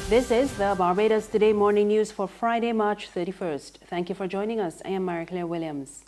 This is the Barbados Today morning news for Friday, March 31st. Thank you for joining us. I am Marie-Claire Williams.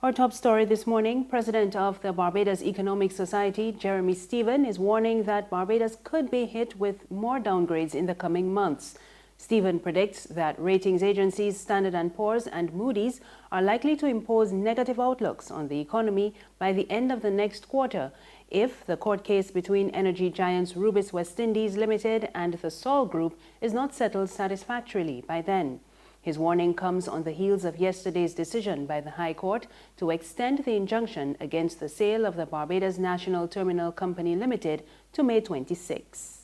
Our top story this morning, President of the Barbados Economic Society, Jeremy Stephen, is warning that Barbados could be hit with more downgrades in the coming months. Stephen predicts that ratings agencies Standard & Poor's and Moody's are likely to impose negative outlooks on the economy by the end of the next quarter if the court case between energy giants Rubis West Indies Limited and the Sol Group is not settled satisfactorily by then. His warning comes on the heels of yesterday's decision by the High Court to extend the injunction against the sale of the Barbados National Terminal Company Limited to May 26.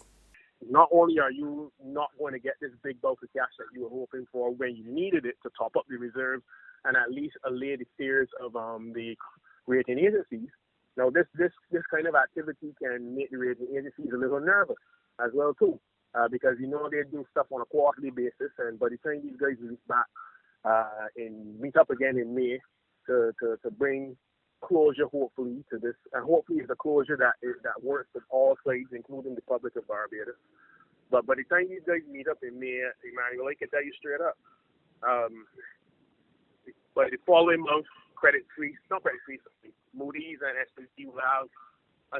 Not only are you not going to get this big bulk of cash that you were hoping for when you needed it to top up the reserves and at least allay the fears of the rating agencies. Now, this kind of activity can make the rating agencies a little nervous as well too, because they do stuff on a quarterly basis, and by the time these guys meet back meet up again in May to bring closure, hopefully, to this, and hopefully it's a closure that works with all sides, including the public of Barbados. But by the time these guys meet up in May, Emmanuel, I can tell you straight up, by the following month, Moody's and S&P will have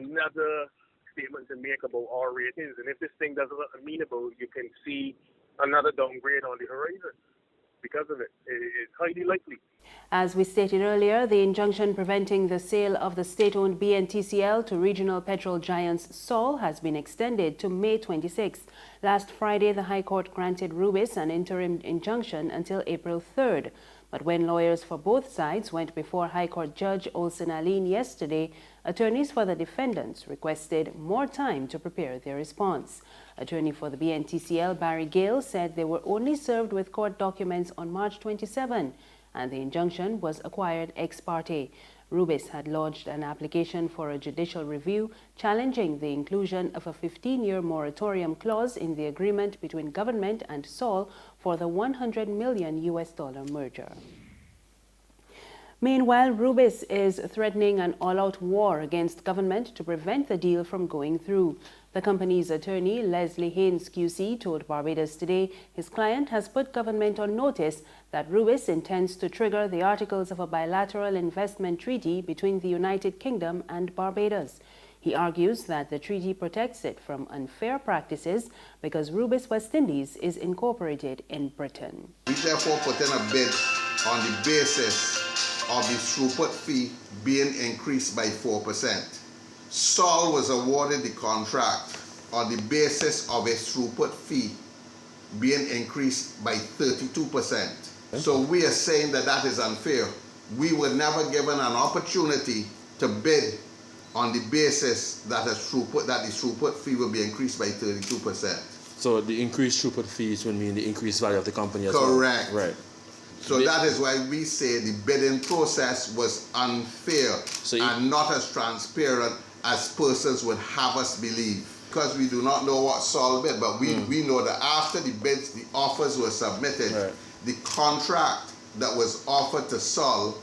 another statement to make about our ratings, and if this thing doesn't look amenable, you can see another downgrade on the horizon. Because of it, it's highly likely. As we stated earlier, the injunction preventing the sale of the state-owned BNTCL to regional petrol giants Sol has been extended to May 26th. Last Friday, the High Court granted Rubis an interim injunction until April 3rd. But when lawyers for both sides went before High Court Judge Olsen Aline yesterday, attorneys for the defendants requested more time to prepare their response. Attorney for the BNTCL, Barry Gale, said they were only served with court documents on March 27, and the injunction was acquired ex parte. Rubis had lodged an application for a judicial review challenging the inclusion of a 15-year moratorium clause in the agreement between government and Sol for the $100 million merger. Meanwhile, Rubis is threatening an all-out war against government to prevent the deal from going through. The company's attorney, Leslie Haynes QC, told Barbados Today his client has put government on notice that Rubis intends to trigger the articles of a bilateral investment treaty between the United Kingdom and Barbados. He argues that the treaty protects it from unfair practices because Rubis West Indies is incorporated in Britain. We therefore put in a bid on the basis of the throughput fee being increased by 4%. Sol was awarded the contract on the basis of a throughput fee being increased by 32%. So we are saying that that is unfair. We were never given an opportunity to bid on the basis that the throughput fee will be increased by 32%. So the increased throughput fees would mean the increased value of the company as well? Correct. Right. So that is why we say the bidding process was unfair and not as transparent as persons would have us believe. Because we do not know what Sol bid, but we know that after the bids, the offers were submitted, the contract that was offered to Sol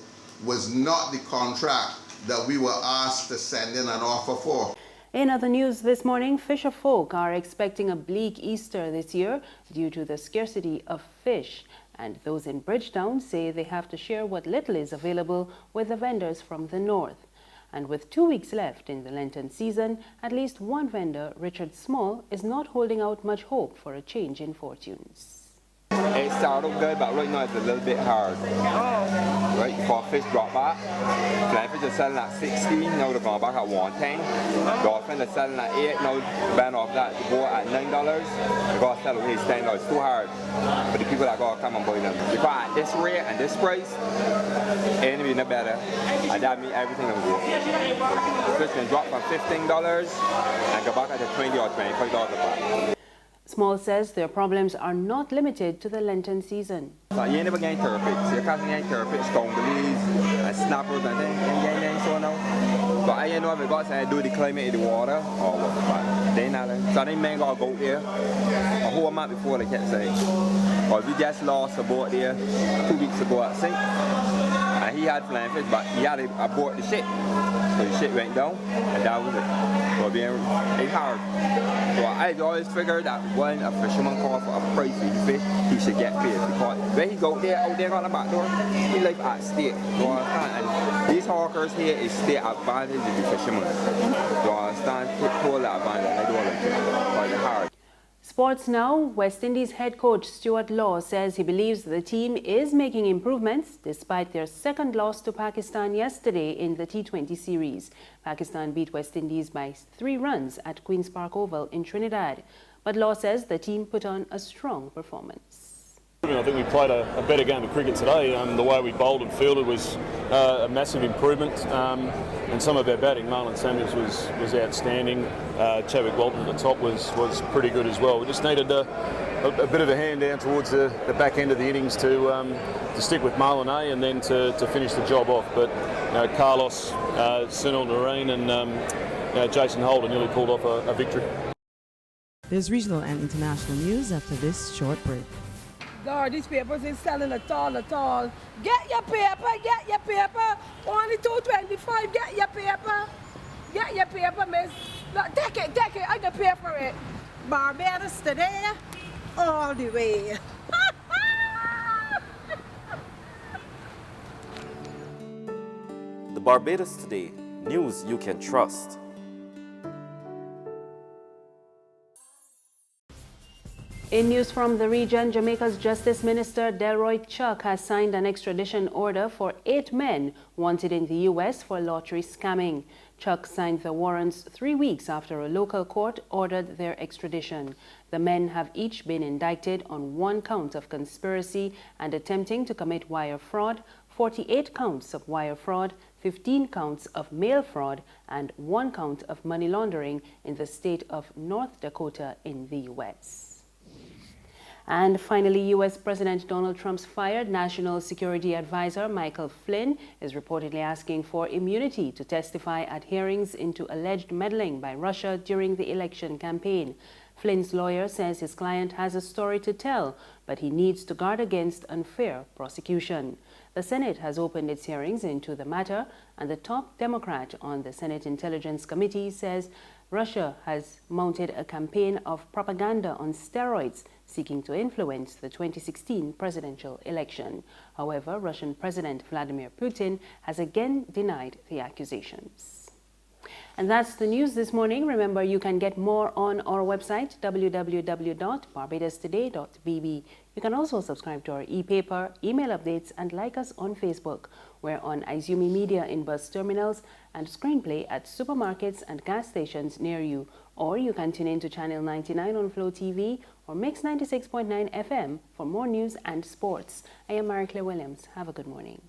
was not the contract that we were asked to send in an offer for. In other news this morning, fisher folk are expecting a bleak Easter this year due to the scarcity of fish. And those in Bridgetown say they have to share what little is available with the vendors from the north. And with 2 weeks left in the Lenten season, at least one vendor, Richard Small, is not holding out much hope for a change in fortunes. It started good, but right now it's a little bit hard. Right, before fish drop back. Flatfish are selling at 16, now they're going back at 110. Dolphin are selling at 8, now ban off that to go at $9. They got to sell away $10. It's too hard for the people that got to come and buy them. Because at this rate and this price, it ain't be no better. And that means everything will go. Fish can drop from $15 and go back at the $20 or $25 a pack. Small says their problems are not limited to the Lenten season. So you ain't never getting turpics. You're catching turpics, congolese, and snappers, and then so now. But I don't know if it got something to do with the climate of the water or what. But they not. So they may got to go there a whole month before they catch say. Or we just lost a boat there 2 weeks ago at sea. he had flying fish, but he had to abort the ship. So the ship went down, and that was it. So it's hard. So I always figured that when a fisherman calls for a price for his fish, he should get paid, because when he go there, out there on the back door, he live at stake. You understand? And these hawkers here is state advantage of the fishermen. You understand? Total advantage, and I don't like it. Because it's hard. Sports now. West Indies head coach Stuart Law says he believes the team is making improvements despite their second loss to Pakistan yesterday in the T20 series. Pakistan beat West Indies by 3 runs at Queen's Park Oval in Trinidad. But Law says the team put on a strong performance. I think we played a better game of cricket today. The way we bowled and fielded was a massive improvement, and some of our batting, Marlon Samuels was outstanding. Chadwick Walton at the top was pretty good as well. We just needed a bit of a hand down towards the back end of the innings to stick with Marlon and then to finish the job off. But Carlos, Sunil Narine and Jason Holder nearly pulled off a victory. There's regional and international news after this short break. God, these papers ain't selling at all. Get your paper. Only $2.25. Get your paper, miss. Look, take it. I can pay for it. Barbados Today, all the way. The Barbados Today, news you can trust. In news from the region, Jamaica's Justice Minister Delroy Chuck has signed an extradition order for 8 men wanted in the U.S. for lottery scamming. Chuck signed the warrants 3 weeks after a local court ordered their extradition. The men have each been indicted on 1 count of conspiracy and attempting to commit wire fraud, 48 counts of wire fraud, 15 counts of mail fraud, and 1 count of money laundering in the state of North Dakota in the U.S. And finally, U.S. President Donald Trump's fired National Security Advisor Michael Flynn is reportedly asking for immunity to testify at hearings into alleged meddling by Russia during the election campaign. Flynn's lawyer says his client has a story to tell, but he needs to guard against unfair prosecution. The Senate has opened its hearings into the matter, and the top Democrat on the Senate Intelligence Committee says Russia has mounted a campaign of propaganda on steroids seeking to influence the 2016 presidential election. However, Russian President Vladimir Putin has again denied the accusations. And that's the news this morning. Remember, you can get more on our website, www.barbadostoday.bb. You can also subscribe to our e-paper, email updates, and like us on Facebook. We're on Izumi Media in bus terminals and Screenplay at supermarkets and gas stations near you. Or you can tune in to Channel 99 on Flow TV or Mix 96.9 FM for more news and sports. I am Mary Claire Williams. Have a good morning.